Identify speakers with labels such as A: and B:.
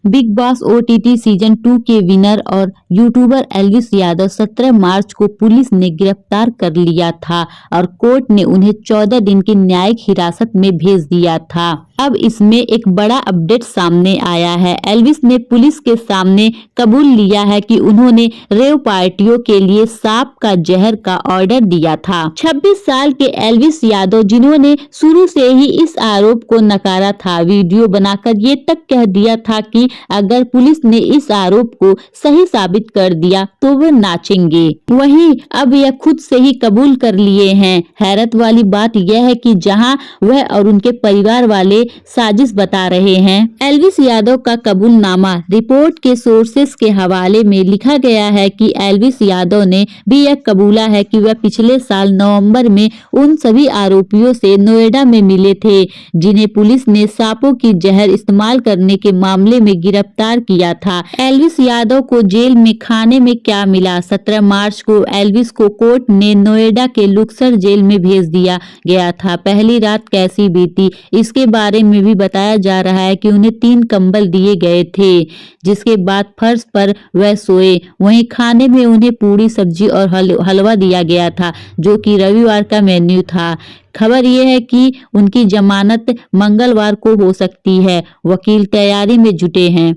A: Big boss OTT season 2 के winner और YouTuber Elvis Yadav 17 मार्च को पुलिस ने गिरफ्तार कर लिया था और कोर्ट ने उन्हें 14 दिन की न्यायिक हिरासत में भेज दिया था। अब इसमें एक बड़ा अपडेट सामने आया है। एल्विस ने पुलिस के सामने कबूल लिया है कि उन्होंने रेव पार्टियों के लिए सांप का जहर का ऑर्डर दिया था। 26 साल के एल्विस यादव, जिन्होंने शुरू से ही इस आरोप को नकारा था, वीडियो बनाकर ये तक कह दिया था कि अगर पुलिस ने इस आरोप को सही साबित कर दिया तो वो नाचेंगे। वहीं अब यह खुद से ही कबूल कर लिए हैं। हैरत वाली बात यह है कि जहां वह और उनके परिवार वाले साजिश बता रहे हैं, एल्विस यादव का कबूलनामा रिपोर्ट के सोर्सेस के हवाले में लिखा गया है कि एल्विस यादव ने भी यह कबूला है कि वह पिछले साल नवंबर में उन सभी आरोपियों से नोएडा में मिले थे जिन्हें पुलिस ने सांपों की जहर इस्तेमाल करने के मामले में गिरफ्तार किया था। एल्विस यादव को जेल में खाने में क्या मिला? 17 मार्च को एल्विस को कोर्ट ने नोएडा के लुक्सर जेल में भेज दिया गया था। पहली रात कैसी बीती, इसके बारे में भी बताया जा रहा है कि उन्हें 3 कंबल दिए गए थे, जिसके बाद फर्श पर वह सोए। वहीं खाने में उन्हें पूरी, सब्जी और हलवा दिया गया था, जो कि रविवार का मेन्यू था। खबर यह है कि उनकी जमानत मंगलवार को हो सकती है। वकील तैयारी में जुटे हैं।